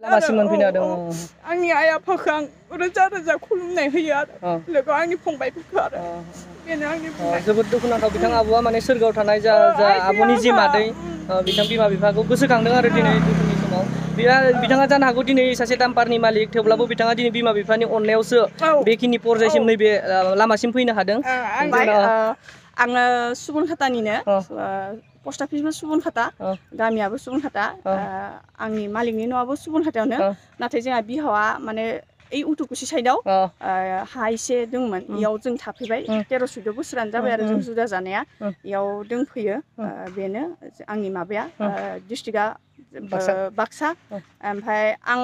लामासिम मोनफैनो हादों। आंनि आइ आफाखौ आं रोजा रोजा खुलुमनाय होयो आरो लोगो आंनि फंबायफोरखौ आरो बेनो आंनि बुंनाय। जोबोद दुखुनांथाव बिथां आब'आ माने सोरगोआव थानाय जा आब'नि जि मादै बिथां बिमा बिफाखौ गोसोखांदों आरो दिनै दुखुनि समाव बिथाङा जानो हागौ दिनै सासे दाम्पारनि मालिक थेवब्लाबो बिथाङा दिनै बिमा बिफानि अननायावसो बेखिनि पर्जायसिम नैबे लामासिम फैनो हादों। आङो सुबुनखातानिनो पस्ट अफिसबो सुबुनखाता गामियाबो सुबुनखाता आंनि मालिकनि न'आबो सुबुनखातायावनो नाथाय जोंहा बिहावा माने ओइ उथुकुसि साइडआव हा एसे दंमोन इयाव जों थाफैबाय 13-14 बोसोरानो जाबाय आरो जों जुदा जानाया इयाव दोंफैयो बेनो आंनि माबाया डिस्ट्रिक्टआ बाक्सा ओमफ्राय आं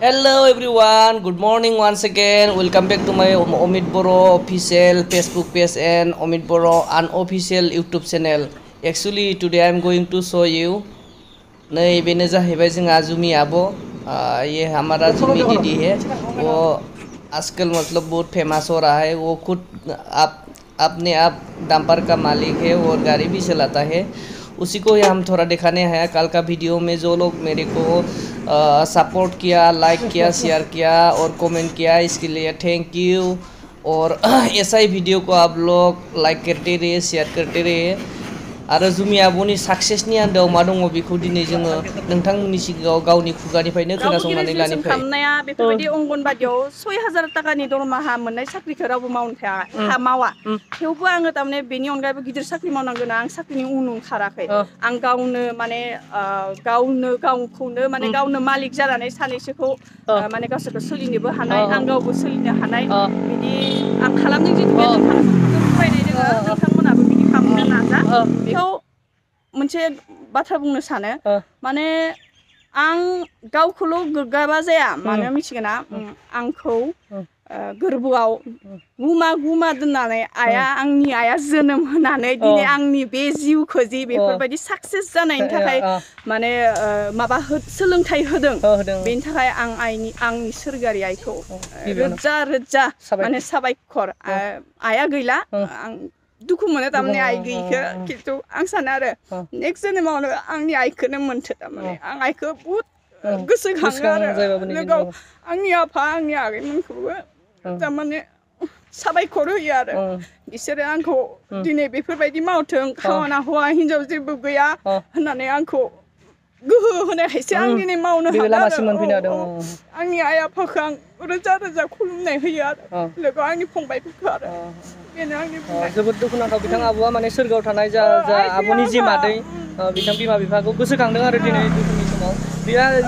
Hello everyone, good morning once again. Welcome back to my Omid Boro official Facebook page and Omid Boro unofficial YouTube channel. Actually today I'm going to show you नै बेनो जाहैबाय जोंहा जुमी आबो ये हमारा जुमी दीदी है वो आजकल मतलब बहुत फेमस हो रहा है वो खुद अपने आप डंपर का मालिक है और गाड़ी भी चलाता है उसी को हम थोड़ा दिखाने हैं कल का वीडियो में जो लोग मेरे को सपोर्ट किया लाइक किया शेयर किया और कमेंट किया इसके लिए थैंक यू और ऐसा ही वीडियो को आप लोग लाइक करते रहिए शेयर करते रहिए आरो जुमी आब'नि साक्सेसनि आन्दोआव मा दङ बेखौ दिनै जोङो नोंथांमोननि सिगाङाव गावनि खुगानिफ्रायनो खोनासंनानै लानो फैयो खालामनाया बेफोरबायदि अंगनबादियाव 6000 टाकानि दरमाहा मोननाय साख्रिखौ रावबो मावनो थाया मावा थेवबो आङो तारमाने बेनि अनगायैबो गिदिर साख्रि मावनांगोन आं साख्रिनि उन ओंखाराखै आं गावनो माने गावखौनो माने गावनो मालिक जानानै सानैसोखौ माने गावसोरखौ सोलिनोबो हानाय आं गावबो सोलिनो हानाय बिदि आं खालामदों जितु नोंथांमोनखौ फरायनाय दोङो नोंथांमोनाबो बिदि खालामनो नाजा बेखौ मोनसे बाथ्रा बुंनो सानो माने आं गावखौल' गोग्गाबा जाया मानो मिथिगोना आंखौ गोरबोआव गुमा दोननानै आंनि आइया जोनोम होनानै दिनै आंनि बे जिउखौ जि बेफोरबायदि साक्सेस जानायनि थाखाय माने माबा सोलोंथाइ होदों बेनि थाखाय आं आंनि सोरगोआरि आइखौ रोजा रोजा माने साबायखर आइया गैला आं दुखु मोनो तारमाने आइ गैयिखौ खिन्थु आं सानो आरो नेक्स्ट जोनोमावनो आंनि आइखौनो मोनथो तारमाने आं आइखौ बुहुत गोसोखाङो आरो लोगोआव आंनि आफा आंनि आगैमोनखौबो तारमाने साबायखर होयो आरो बिसोरो आंखौ दिनै बेफोरबायदि मावथों खावना हौवा हिनजाव जेबो गैया होननानै आंखौ गोहो होनायखायसो आं दिनै मावनो हादों आंनि आइ आफाखौ आं रोजा रोजा खुलुमनाय होयो आरो लोगोआव आंनि फंबायफोरखौ आरो बेनो आंनि बुंनाय। जोबोद दुखुनांथाव बिथां आब'आ माने सोरगोआव थानाय जा आब'नि जि मादै बिथां बिमा बिफाखौ गोसोखांदों आरो दिनै दुखुनि समाव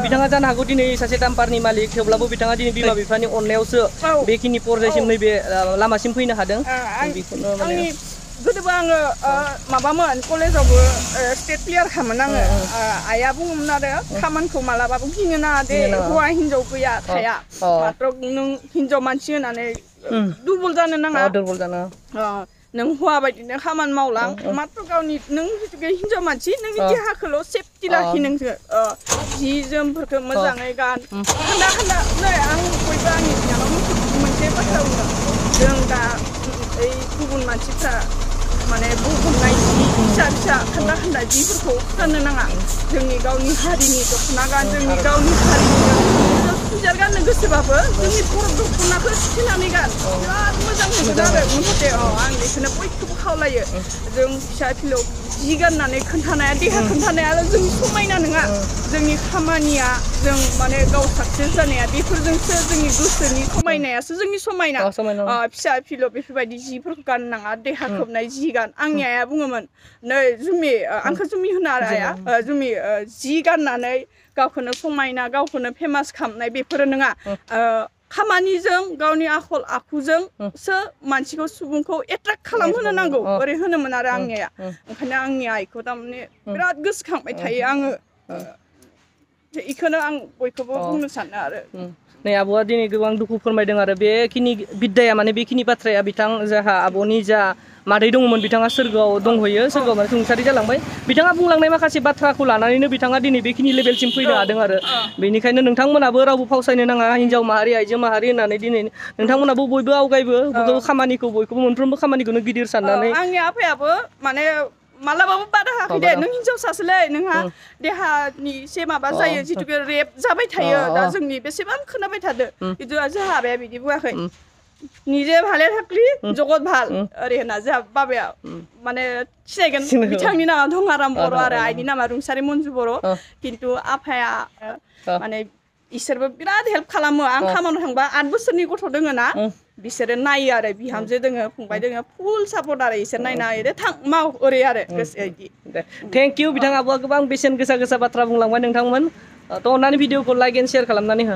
बिथाङा जानो हागौ दिनै सासे दाम्पारनि मालिक थेवब्लाबो बिथाङा दिनै बिमा बिफानि अननायावसो बेखिनि पर्जायसिम नैबे लामासिम फैनो हादों बेखौनो माने गोदोबो आङो माबामोन कलेजावबो स्टेट प्लेयार खामोन आङो आइया बुङोमोन आरो खामानिखौ मालाबाबो गिनो नाङा दे हौवा हिनजाव गैया थाया मात्र नों हिनजाव मानसि होनानै दुरबल जानो नाङा नों हौवा बायदिनो खामानि मावलां मात्र गावनि नों जितु हिनजाव मानसि नोंनि देहाखौल' सेफटि लाखि नोंसो जि जोमफोरखौ मोजाङै गान खान्दा नै आं बयबो आंनि बिनानावमोनखौ मोनसे बाथ्रा बुंदों जों दा ओइ गुबुन मानसिफ्रा माने बुंनाय फिसा खान्दा जिफोरखौ गाननो नाङा जोंनि गावनि हारिनि दख'ना गान जोंनि गावनि हारिनि सुइजार गाननो गोसोबाबो जोंनि बर' दख'नाखौ सिनानै गान बिराद मोजां मोनगोन आरो मुथते आं बेखौनो बयखौबो खावलायो जों फिसा फिलौ जि गाननानै खोन्थानाया देहा खोन्थानायाल' जोंनि समायना नङा जोंनि खामानिया जों माने गाव साक्सेस जानाया बेफोरजोंसो जोंनि गोसोनि समायनायासो जोंनि समायना फिसा फिलौ बेफोरबायदि जिफोरखौ गाननो नाङा देहा खोबनाय जि गान आंनि आइया बुङोमोन नै जुमि आंखौ जुमि होनो आरो आइया जुमि जि गाननानै गावखौनो समायना गावखौनो फेमास खालामनाय बेफोरो नङा खामानिजों गावनि आखल आखुजोंसो मानसिखौ सुबुंखौ एट्राक्ट खालामहोनो नांगौ ओरै होनोमोन आरो आंनि आइया ओंखायनो आंनि आइखौ थारमाने बिराद गोसोखांबाय थायो आङो बेखौनो आं बयखौबो बुंनो सानो आरो नै आब'आ दिनै गोबां दुखु फोरमायदों आरो बेखिनि बिद्दाया माने बेखिनि बाथ्राया बिथां जाहा आब'नि जा मादै दङमोन बिथाङा सोरगोआव दंहैयो सोरगोआव माने रुंसारि जालांबाय बिथाङा बुंलांनाय माखासे बाथ्राखौ लानानैनो बिथाङा दिनै बेखिनि लेभेलसिम फैनो हादों आरो बेनिखायनो नोंथांमोनाबो रावबो फावसायनो नाङा हिन्जाव माहारि आइजो माहारि होननानै दिनै नोंथांमोनाबो बयबो आवगायबो खामानिखौ बयखौबो मोनफ्रोमबो खामानिखौनो गिदिर साननानै आंनि आफायाबो माने मालाबाबो बादा होआखै दे नों हिनजावसासोलै नोंहा देहानि एसे माबा जायो जिथुके रेप जाबाय थायो दा जोंनि बेसेबां खोनाबाय थादो खिन्थु जोंहा आबाया बिदि बुङाखै নিজে ভালে থাকলি জগৎ ভাল ओरै होनना जोंहा बाबाया माने सिनायगोन बिथांनि नामा धंगाराम बर' आरो आइनि नामा रुंसारि मन्जु बर' खिन्थु आफाया माने इसोरबो बिराद हेल्प खालामो आं खामानियाव थांबा 8 बोसोरनि गथ' दोङो ना बिसोरो नायो आरो बिहामजो दोङो फंबाय दोङो फुल सापर्ट आरो इसोर नायना ओरै थां माव ओरै आरो गोसो इदि थेंक इउ बिथाङाबो गोबां बेसेन गोसा गोसा बाथ्रा बुंलांबाय नोंथांमोन थ' अननानै भिडिअखौ लाइक एन्ड शेयार खालामनानै हो